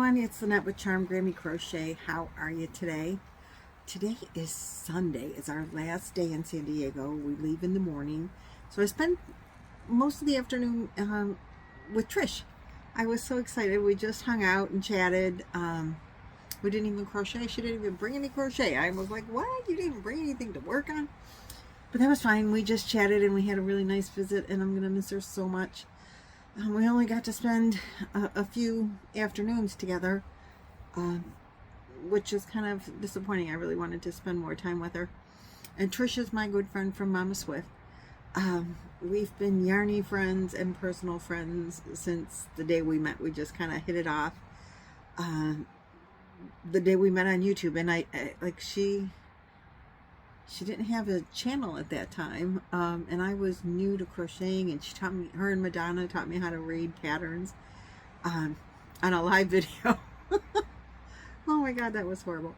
everyone, it's Lynette with Charm Grammy Crochet. How are you today? Today is Sunday. It's our last day in San Diego. We leave in the morning. So I spent most of the afternoon with Trish. I was so excited. We just hung out and chatted. We didn't even crochet. She didn't even bring any crochet. I was like, what? You didn't even bring anything to work on? But that was fine. We just chatted and we had a really nice visit, and I'm going to miss her so much. We only got to spend a few afternoons together, which is kind of disappointing. I really wanted to spend more time with her. And Trish is my good friend from Mama Swift. We've been yarny friends and personal friends since the day we met. We just kind of hit it off. The day we met on YouTube, and she didn't have a channel at that time, and I was new to crocheting, and she taught me, her and Madonna taught me how to read patterns on a live video. Oh my god, that was horrible.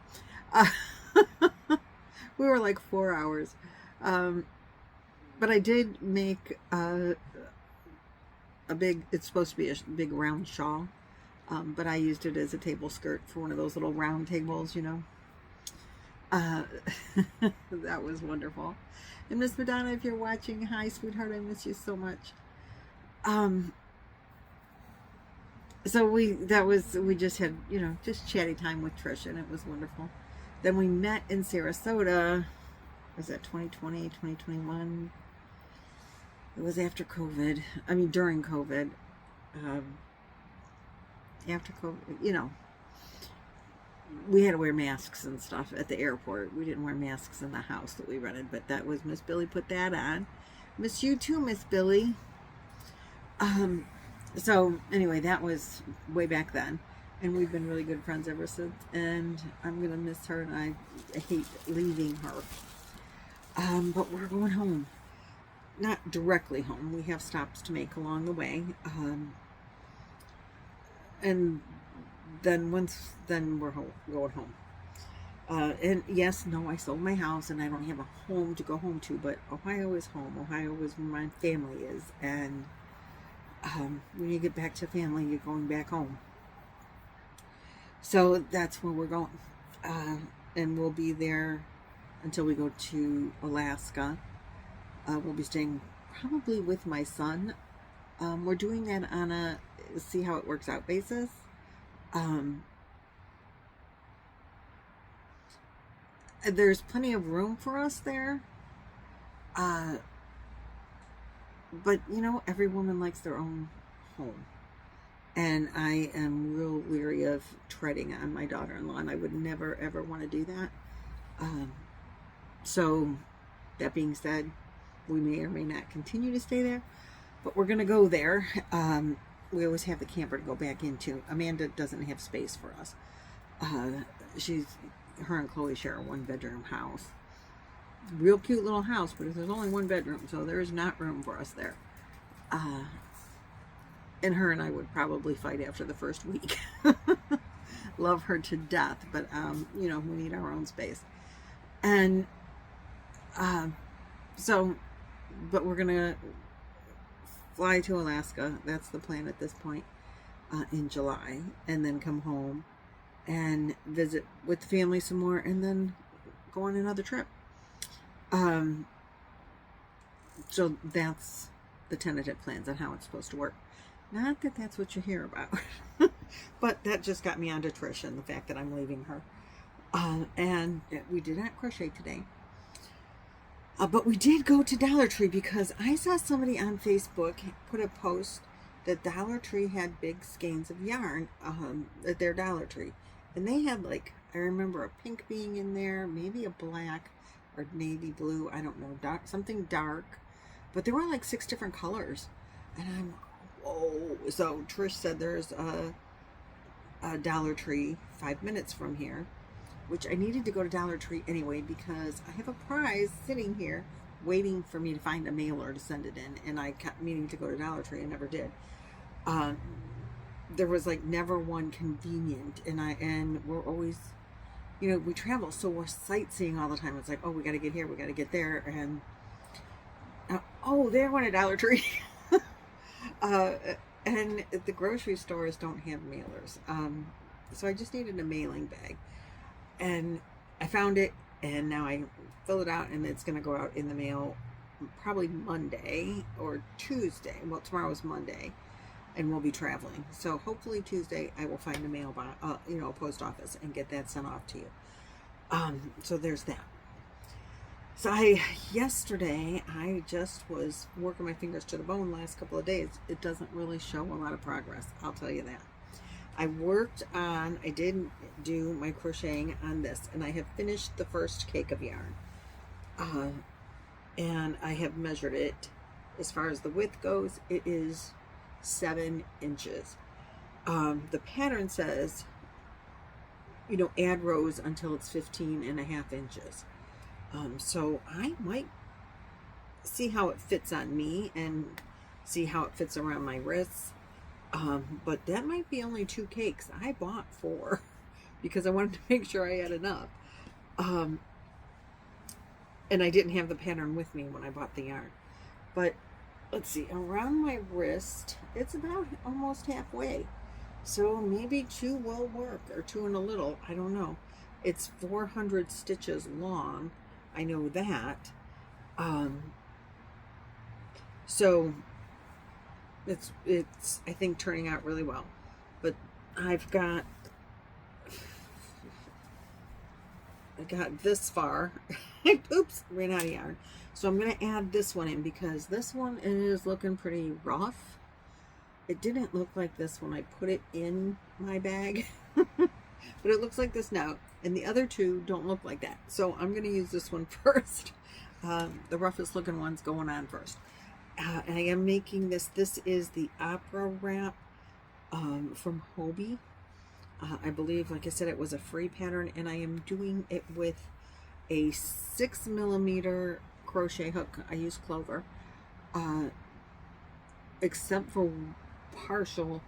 We were like 4 hours, but I did make a big, it's supposed to be a big round shawl, but I used it as a table skirt for one of those little round tables, you know. That was wonderful. And Miss Madonna, if you're watching, hi sweetheart, I miss you so much. So we just had, you know, just chatty time with Trish, and it was wonderful. Then we met in Sarasota. Was that 2020, 2021? It was after COVID. I mean, during COVID. After COVID, you know. We had to wear masks and stuff at the airport. We didn't wear masks in the house that we rented, but that was Miss Billy put that on. Miss you too, Miss Billy. So anyway, that was way back then, and we've been really good friends ever since, and I'm gonna miss her, and I hate leaving her. But we're going home. Not directly home. We have stops to make along the way. And then we're going home. And yes, no, I sold my house and I don't have a home to go home to, but Ohio is home. Ohio is where my family is, and when you get back to family, you're going back home. So that's where we're going, and we'll be there until we go to Alaska. We'll be staying probably with my son. We're doing that on a see how it works out basis. There's plenty of room for us there, but you know, every woman likes their own home, and I am real leery of treading on my daughter-in-law, and I would never ever want to do that. So that being said, we may or may not continue to stay there, but we're gonna go there. We always have the camper to go back into. Amanda doesn't have space for us. Her and Chloe share a one-bedroom house. Real cute little house, but there's only one bedroom, so there's not room for us there. And her and I would probably fight after the first week. Love her to death, but you know, we need our own space. And but we're gonna fly to Alaska. That's the plan at this point, in July, and then come home and visit with the family some more, and then go on another trip. So that's the tentative plans on how it's supposed to work. Not that that's what you hear about, but that just got me onto Trish and the fact that I'm leaving her. And we did not crochet today. But we did go to Dollar Tree because I saw somebody on Facebook put a post that Dollar Tree had big skeins of yarn at their Dollar Tree. And they had, like, I remember a pink being in there, maybe a black or navy blue, I don't know, something dark. But there were like 6 different colors. And I'm, whoa. So Trish said there's a Dollar Tree 5 minutes from here, which I needed to go to Dollar Tree anyway because I have a prize sitting here waiting for me to find a mailer to send it in, and I kept meaning to go to Dollar Tree and never did. There was like never one convenient, and we're always, you know, we travel, so we're sightseeing all the time. It's like, oh, we got to get here, we got to get there, and oh, there went a Dollar Tree. And the grocery stores don't have mailers. So I just needed a mailing bag, and I found it, and now I fill it out, and it's going to go out in the mail probably Monday or Tuesday. Well, tomorrow is Monday, and we'll be traveling. So hopefully Tuesday I will find a mailbox, a post office, and get that sent off to you. So there's that. So yesterday I just was working my fingers to the bone last couple of days. It doesn't really show a lot of progress, I'll tell you that. I did do my crocheting on this, and I have finished the first cake of yarn. And I have measured it. As far as the width goes, it is 7 inches. The pattern says, add rows until it's 15.5 inches. So I might see how it fits on me and see how it fits around my wrists. But that might be only 2 cakes. I bought 4 because I wanted to make sure I had enough. And I didn't have the pattern with me when I bought the yarn. But let's see, around my wrist, it's about almost halfway. So maybe 2 will work, or 2 and a little, I don't know. It's 400 stitches long, I know that. So it's I think turning out really well. But I got this far. Oops, ran out of yarn. So I'm going to add this one in because this one is looking pretty rough. It didn't look like this when I put it in my bag, but it looks like this now. And the other 2 don't look like that. So I'm going to use this one first. The roughest looking one's going on first. And I am making this. This is the opera wrap from Hobie. I believe, like I said, it was a free pattern, and I am doing it with a 6mm crochet hook. I use Clover, except for partial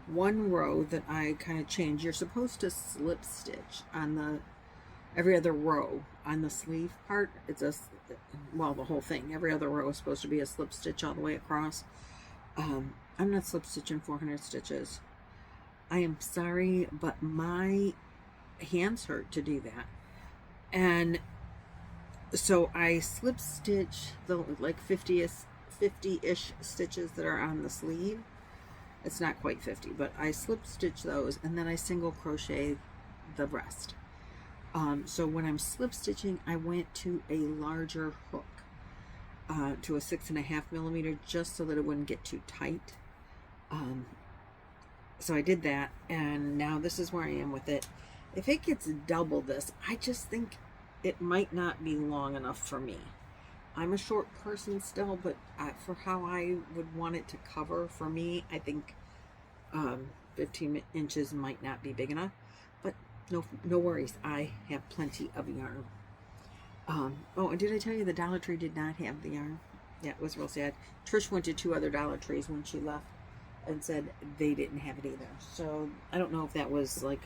one row that I kind of changed. You're supposed to slip stitch on every other row on the sleeve part. It's the whole thing. Every other row is supposed to be a slip stitch all the way across. I'm not slip stitching 400 stitches. I am sorry, but my hands hurt to do that. And so I slip stitch the like 50-ish stitches that are on the sleeve. It's not quite 50, but I slip stitch those, and then I single crochet the rest. So when I'm slip stitching, I went to a larger hook, to a 6.5mm, just so that it wouldn't get too tight. So I did that, and now this is where I am with it. If it gets double this, I just think it might not be long enough for me. I'm a short person still, but for how I would want it to cover for me, I think 15 inches might not be big enough. But no worries. I have plenty of yarn. Oh, and did I tell you the Dollar Tree did not have the yarn? Yeah, it was real sad. Trish went to 2 other Dollar Trees when she left and said they didn't have it either. So I don't know if that was like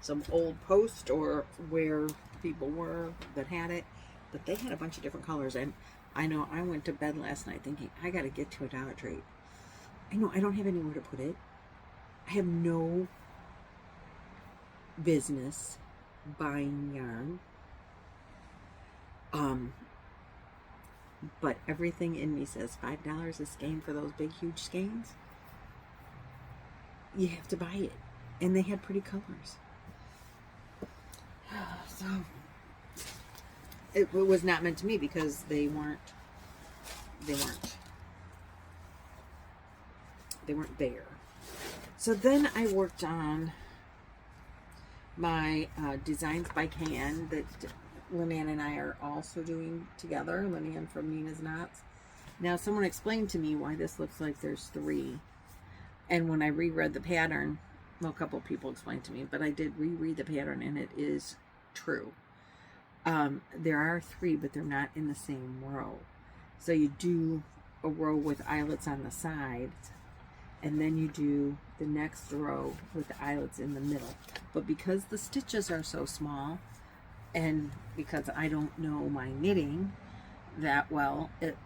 some old post or where people were that had it, but they had a bunch of different colors. And I know I went to bed last night thinking, I got to get to a Dollar Tree. I know I don't have anywhere to put it. I have no business buying yarn. But everything in me says $5 a skein for those big, huge skeins. You have to buy it. And they had pretty colors. So it was not meant to me because they weren't there. So then I worked on my Designs by Can that Lynanne and I are also doing together. Lynanne from Nina's Knots. Now someone explained to me why this looks like there's 3. And when I reread the pattern, well, a couple people explained to me, but I did reread the pattern, and it is true. There are 3, but they're not in the same row. So you do a row with eyelets on the sides, and then you do the next row with the eyelets in the middle. But because the stitches are so small, and because I don't know my knitting that well, it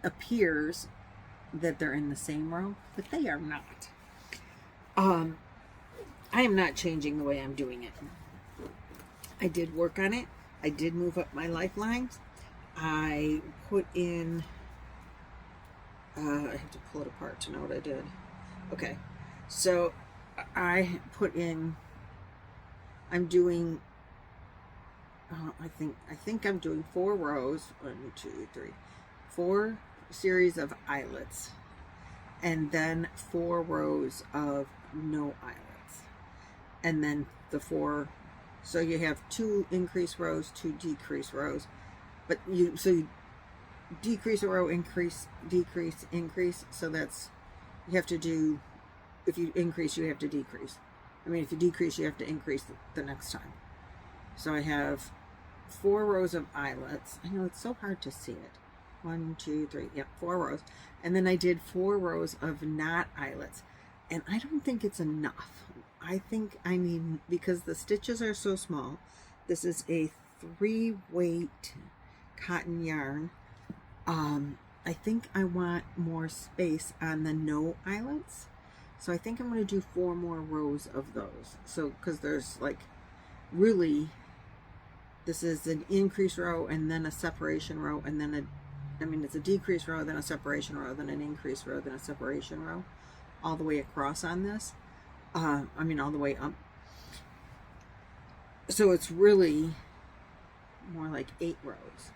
appears that they're in the same row, but they are not. I am not changing the way I'm doing it. I did work on it. I did move up my lifelines. I put in, I have to pull it apart to know what I did. Okay, so I put in, I'm doing, I think I'm doing 4 rows, 1, 2, 3, 4 series of eyelets, and then 4 rows of no eyelets, and then the 4, so you have 2 increase rows, 2 decrease rows, but you decrease a row, increase, decrease, increase, so that's, you have to do, if you increase, you have to decrease. I mean, if you decrease, you have to increase the next time. So I have 4 rows of eyelets. I know it's so hard to see it. 1, 2, 3, yep, 4 rows. And then I did 4 rows of not eyelets. And I don't think it's enough. I think I need, because the stitches are so small, this is a 3-weight cotton yarn. I think I want more space on the no eyelets. So I think I'm going to do 4 more rows of those. So, because there's like, really, this is an increase row and then a separation row and then it's a decrease row, then a separation row, then an increase row, then a separation row, all the way across on this. All the way up. So it's really more like 8 rows.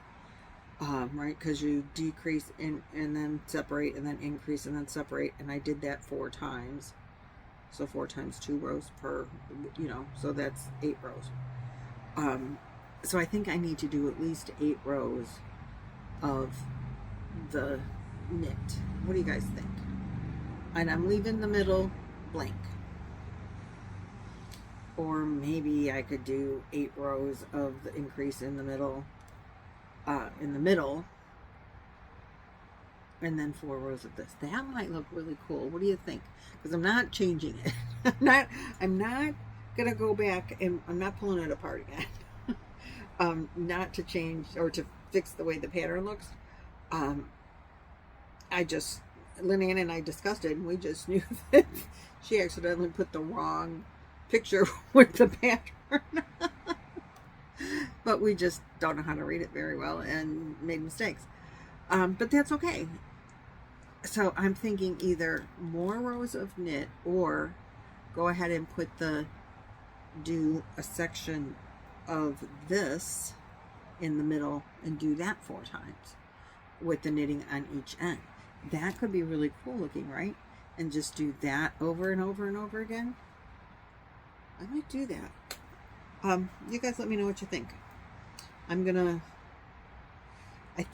Right, because you decrease and then separate and then increase and then separate, and I did that 4 times, so 4 times 2 rows per, so that's 8 rows. So I think I need to do at least 8 rows of the knit. What do you guys think? And I'm leaving the middle blank, or maybe I could do 8 rows of the increase in the middle, and then 4 rows of this. That might look really cool. What do you think? Because I'm not changing it. I'm not gonna go back, and I'm not pulling it apart again. Not to change or to fix the way the pattern looks. Lynanne and I discussed it, and we just knew that she accidentally put the wrong picture with the pattern. But we just don't know how to read it very well and made mistakes. But that's okay. So I'm thinking either more rows of knit, or go ahead and do a section of this in the middle and do that 4 times with the knitting on each end. That could be really cool looking, right? And just do that over and over and over again. I might do that. You guys let me know what you think.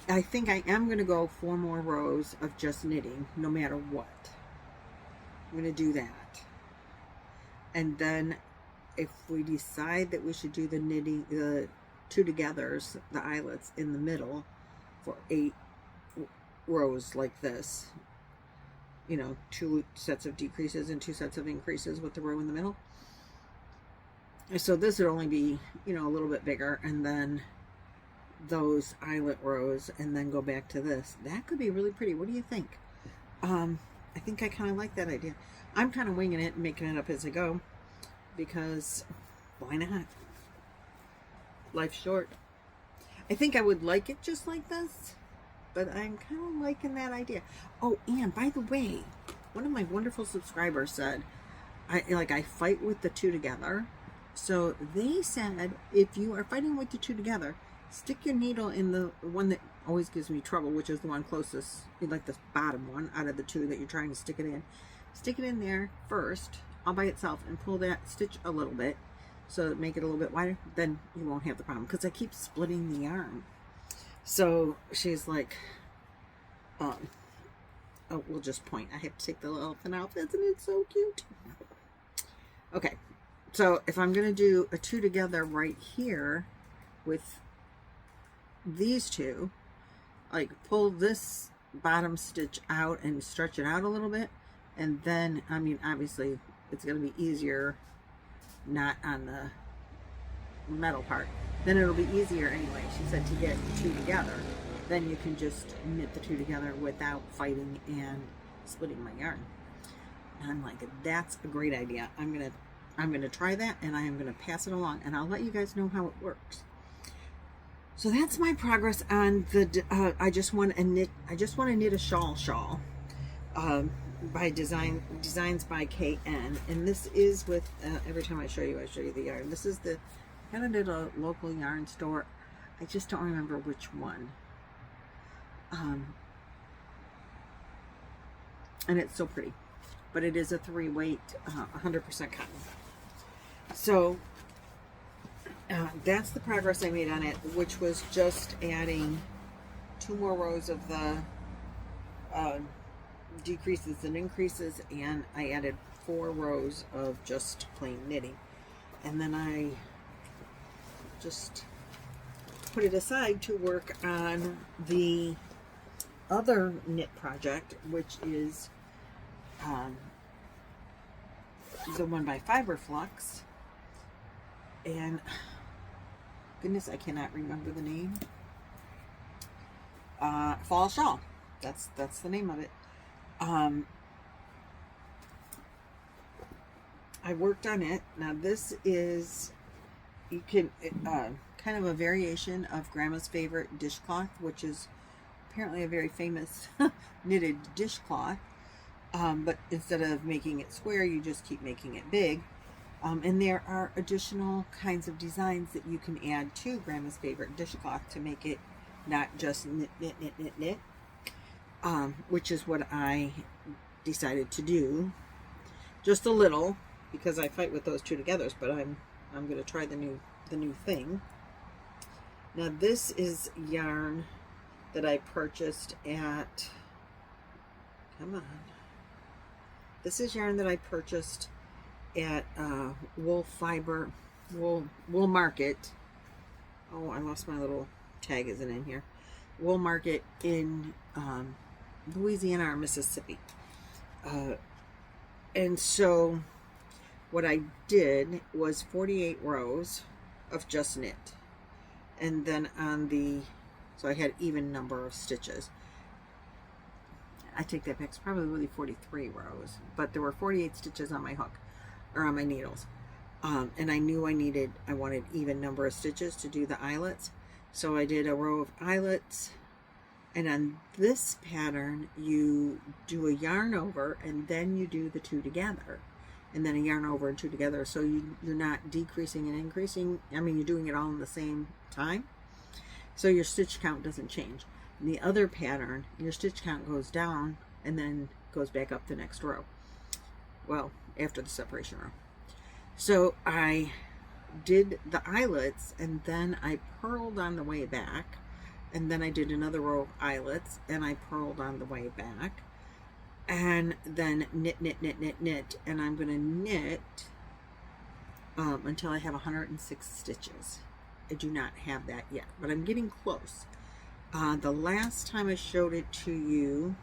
I think I am gonna go 4 more rows of just knitting no matter what. I'm gonna do that. And then if we decide that we should do the knitting, the 2 togethers, the eyelets in the middle for 8 rows like this, 2 sets of decreases and 2 sets of increases with the row in the middle. So this would only be, a little bit bigger, and then those eyelet rows, and then go back to this. That could be really pretty. What do you think? I think I kind of like that idea. I'm kind of winging it and making it up as I go, because why not? Life's short. I think I would like it just like this, but I'm kind of liking that idea. Oh, and by the way, one of my wonderful subscribers said, I fight with the 2 together. So they said, if you are fighting with the 2 together, stick your needle in the one that always gives me trouble, which is the one closest, like the bottom one out of the 2 that you're trying to stick it in. Stick it in there first, all by itself, and pull that stitch a little bit, so make it a little bit wider. Then you won't have the problem, because I keep splitting the yarn. So she's like, oh, we'll just point. I have to take the little elephant out. Isn't it so cute? Okay. So if I'm going to do a 2 together right here with these 2, like pull this bottom stitch out and stretch it out a little bit, and then, obviously it's going to be easier not on the metal part. Then it'll be easier anyway, she said, to get 2 together. Then you can just knit the 2 together without fighting and splitting my yarn. And I'm like, that's a great idea. I'm going to I'm going to try that, and I am going to pass it along, and I'll let you guys know how it works. So that's my progress on the I just want to knit a shawl by designs by KN, and this is with every time I show you the yarn. This is the kind of did a local yarn store. I just don't remember which one. And it's so pretty, but it is a 3-weight 100% cotton. So that's the progress I made on it, which was just adding 2 more rows of the decreases and increases, and I added 4 rows of just plain knitting, and then I just put it aside to work on the other knit project, which is the one by Flux, and goodness, I cannot remember the name. Fall Shawl. That's the name of it. I worked on it. Now this is kind of a variation of Grandma's favorite dishcloth, which is apparently a very famous knitted dishcloth. But instead of making it square, you just keep making it big. And there are additional kinds of designs that you can add to Grandma's favorite dishcloth to make it not just knit, which is what I decided to do. Just a little, because I fight with those two together, but I'm going to try the new thing. Now this is yarn that I purchased at, this is yarn that I purchased at Wool Market. Oh, I lost my little tag, isn't in here. Wool Market in Louisiana or Mississippi. And so what I did was 48 rows of just knit, and then so I had even number of stitches. I take that back, it's probably really 43 rows, but there were 48 stitches on my hook, or on my needles. And I knew I wanted even number of stitches to do the eyelets. So I did a row of eyelets, and on this pattern you do a yarn over and then you do the 2 together, and then a yarn over and 2 together, so you're not decreasing and increasing. I mean, you're doing it all in the same time, so your stitch count doesn't change. In the other pattern, your stitch count goes down and then goes back up the next row, well, after the separation row. So I did the eyelets, and then I purled on the way back, and then I did another row of eyelets and I purled on the way back, and then knit, and I'm going to knit until I have 106 stitches. I do not have that yet, but I'm getting close. The last time I showed it to you,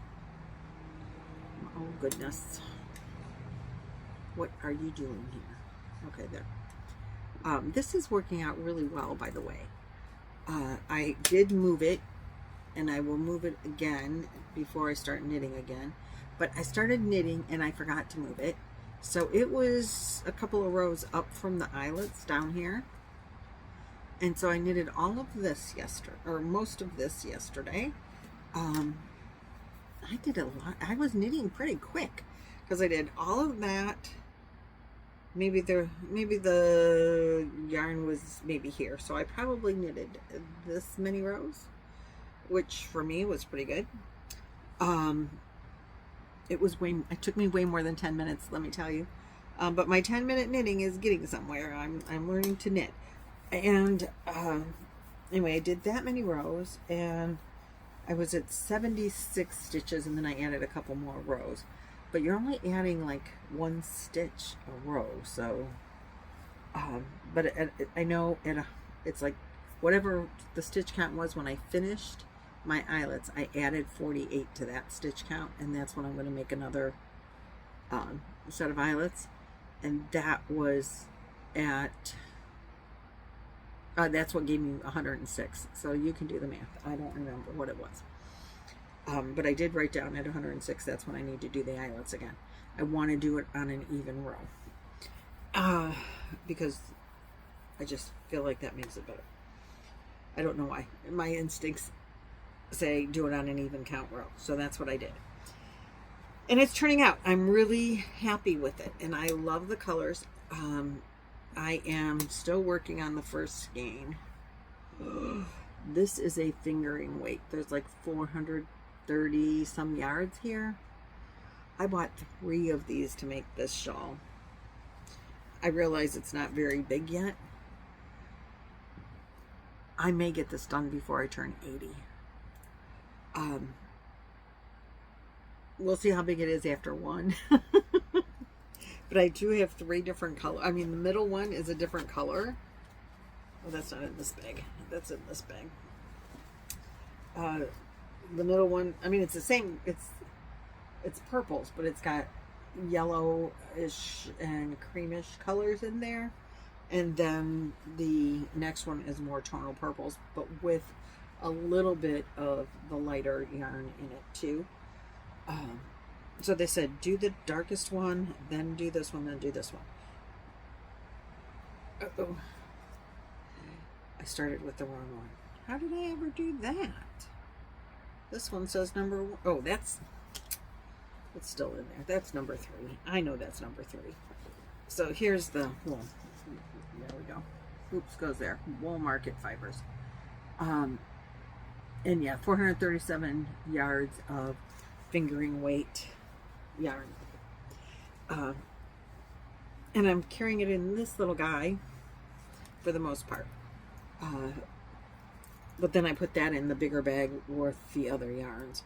oh goodness, what are you doing here? Okay, there. This is working out really well, by the way. I did move it, and I will move it again before I start knitting again, but I started knitting and I forgot to move it, so it was a couple of rows up from the eyelets down here. And so I knitted all of this yesterday, or most of this yesterday. I did a lot. I was knitting pretty quick because I did all of that. Maybe the yarn was maybe here, so I probably knitted this many rows, which for me was pretty good. It took me way more than 10 minutes, let me tell you. But my 10-minute knitting is getting somewhere. I'm learning to knit. And anyway, I did that many rows, and I was at 76 stitches, and then I added a couple more rows. But you're only adding like 1 stitch a row, so but I know it's like whatever the stitch count was when I finished my eyelets, I added 48 to that stitch count, and that's when I'm going to make another set of eyelets, and that was at that's what gave me 106. So you can do the math. I don't remember what it was. But I did write down at 106, that's when I need to do the eyelets again. I want to do it on an even row. because I just feel like that makes it better. I don't know why. My instincts say do it on an even count row. So that's what I did. And it's turning out. I'm really happy with it. And I love the colors. I am still working on the first skein. This is a fingering weight. There's like 430 some yards here. I bought 3 of these to make this shawl. I realize it's not very big yet. I may get this done before I turn 80. We'll see how big it is after 1. But I do have 3 different colors. I mean, the middle one is a different color. Oh, that's not in this bag. That's in this bag. The middle one, I mean, it's the same. It's purples, but it's got yellowish and creamish colors in there. And then the next one is more tonal purples, but with a little bit of the lighter yarn in it too. So they said, do the darkest one, then do this one, then do this one. Uh-oh. I started with the wrong one. How did I ever do that? This one says number 1. Oh, it's still in there. That's number 3. I know that's number 3. So here's the wool. There we go. Oops, goes there. Wool market fibers. And yeah, 437 yards of fingering weight yarn. And I'm carrying it in this little guy for the most part. But then I put that in the bigger bag with the other yarns.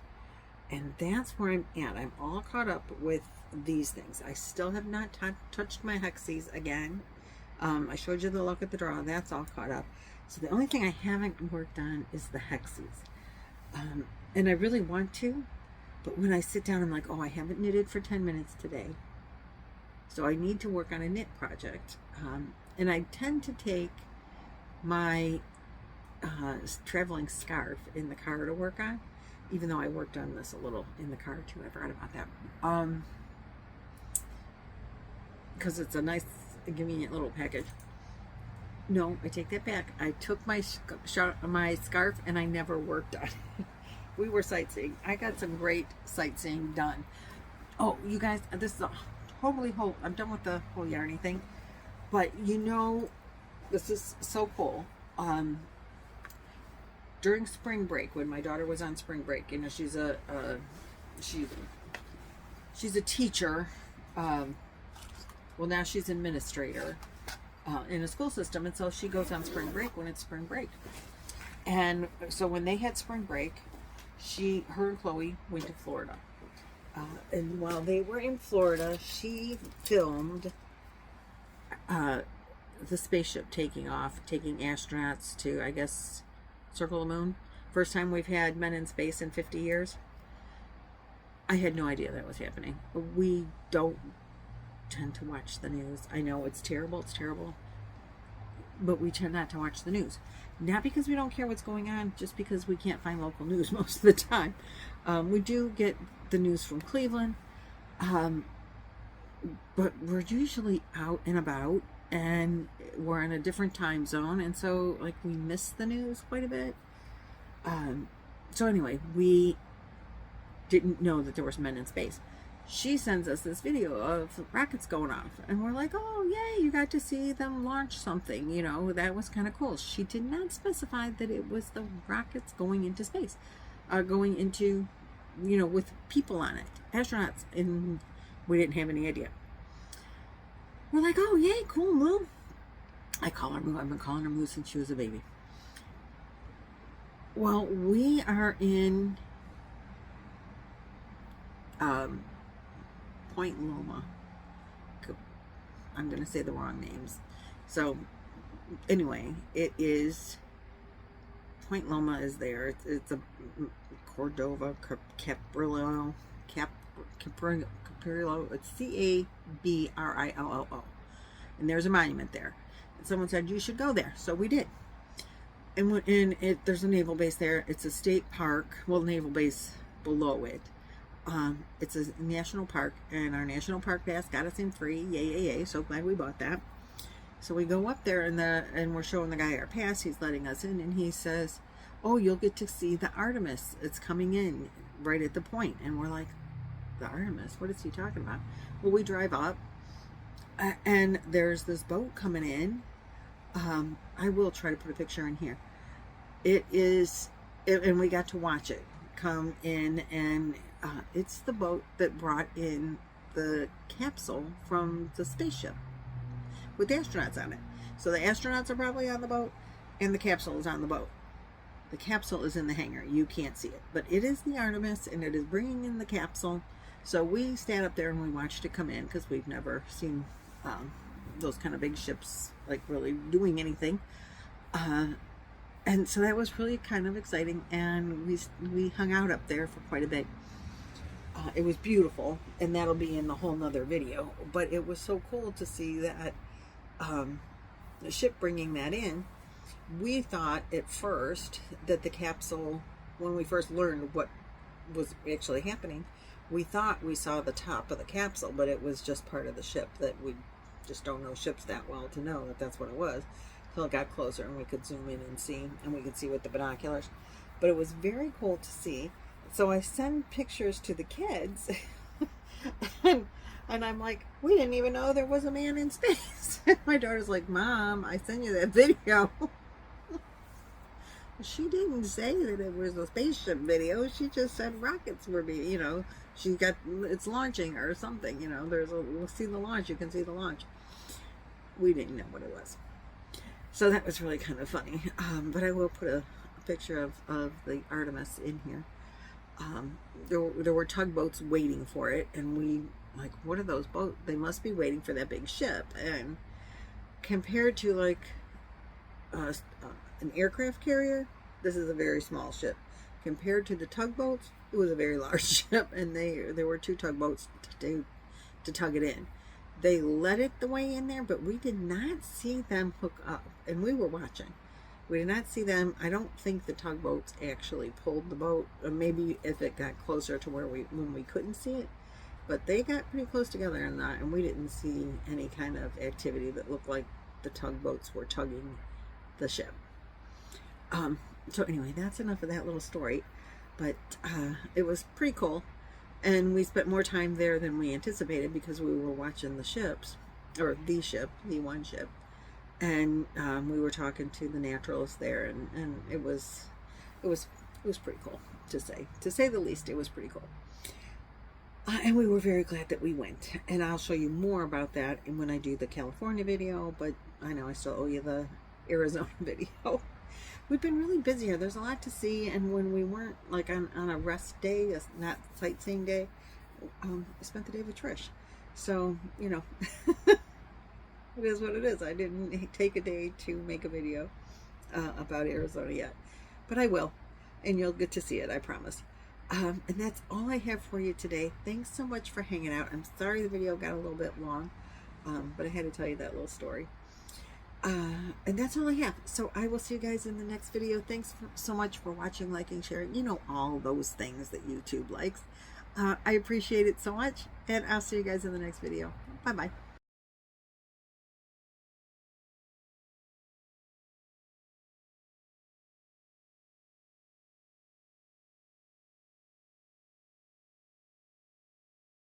And that's where I'm at. I'm all caught up with these things. I still have not touched my hexies again. I showed you the look at the draw. That's all caught up. So the only thing I haven't worked on is the hexies. And I really want to. But when I sit down, I'm like, oh, I haven't knitted for 10 minutes today. So I need to work on a knit project. And I tend to take my traveling scarf in the car to work on, even though I worked on this a little in the car too. I forgot about that. Because it's a nice, convenient little package. No, I take that back. I took my scarf and I never worked on it. We were sightseeing. I got some great sightseeing done. Oh, you guys, this is a totally whole, I'm done with the whole yarny thing. But you know, this is so cool. During spring break, when my daughter was on spring break, you know, she's a teacher. Well, now she's an administrator in a school system, and so she goes on spring break when it's spring break. And so when they had spring break, her and Chloe went to Florida. And while they were in Florida, she filmed the spaceship taking off, taking astronauts to, I guess, circle the moon. First time we've had men in space in 50 years. I had no idea that was happening. We don't tend to watch the news. I know it's terrible, but we tend not to watch the news. Not because we don't care what's going on, just because we can't find local news most of the time. We do get the news from Cleveland, but we're usually out and about, and we're in a different time zone, and so like we miss the news quite a bit. So anyway, we didn't know that there was men in space. She sends us this video of rockets going off, and we're like, oh yay, you got to see them launch something, you know, that was kind of cool. She did not specify that it was the rockets going into space, going into, you know, with people on it, astronauts, and we didn't have any idea. We're like, oh yay, cool, Moo. I call her Moo. I've been calling her Moo since she was a baby. Well, we are in Point Loma. I'm going to say the wrong names. So, anyway, it is Point Loma is there. It's a Cordova Caprillo. It's Cabrillo. And there's a monument there. And someone said you should go there, so we did. And there's a naval base there. It's a state park. Well, naval base below it. It's a national park, and our national park pass got us in free. Yay, yay, yay. So glad we bought that. So we go up there, and we're showing the guy our pass. He's letting us in, and he says, oh, you'll get to see the Artemis. It's coming in right at the point. And we're like, the Artemis? What is he talking about? Well, we drive up, and there's this boat coming in. I will try to put a picture in here. And we got to watch it come in, and it's the boat that brought in the capsule from the spaceship with the astronauts on it. So the astronauts are probably on the boat, and the capsule is on the boat. The capsule is in the hangar. You can't see it, but it is the Artemis, and it is bringing in the capsule. So we stand up there and we watched it come in, because we've never seen those kind of big ships like really doing anything. And so that was really kind of exciting, and we hung out up there for quite a bit. It was beautiful, and that'll be in the whole nother video, but it was so cool to see that the ship bringing that in. We thought at first that the capsule, when we first learned what was actually happening, we thought we saw the top of the capsule, but it was just part of the ship. That we just don't know ships that well to know that that's what it was, until it got closer and we could zoom in and see, and we could see with the binoculars. But it was very cool to see. So I send pictures to the kids and I'm like, we didn't even know there was a man in space. My daughter's like, Mom, I sent you that video. She didn't say that it was a spaceship video. She just said rockets were being, it's launching or something, we'll see the launch. You can see the launch. We didn't know what it was. So that was really kind of funny. But I will put a picture of the Artemis in here. There were tugboats waiting for it, and we like, what are those boats? They must be waiting for that big ship. And compared to like an aircraft carrier, this is a very small ship. Compared to the tugboats, it was a very large ship, and there were two tugboats to tug it in. They let it the way in there, but we did not see them hook up, and we were watching. We did not see them. I don't think the tugboats actually pulled the boat, or maybe if it got closer to when we couldn't see it, but they got pretty close together in that, and we didn't see any kind of activity that looked like the tugboats were tugging the ship. So anyway, that's enough of that little story, but it was pretty cool. And we spent more time there than we anticipated, because we were watching the ships, or the one ship, and we were talking to the naturalists there, and it was pretty cool to say the least. It was pretty cool, and we were very glad that we went. And I'll show you more about that when I do the California video. But I know I still owe you the Arizona video. We've been really busy here. There's a lot to see, and when we weren't like on a rest day, not sightseeing day, I spent the day with Trish. So, it is what it is. I didn't take a day to make a video about Arizona yet, but I will, and you'll get to see it, I promise. And that's all I have for you today. Thanks so much for hanging out. I'm sorry the video got a little bit long, but I had to tell you that little story. And that's all I have. So I will see you guys in the next video. Thanks so much for watching, liking, sharing. All those things that YouTube likes. I appreciate it so much. And I'll see you guys in the next video. Bye-bye.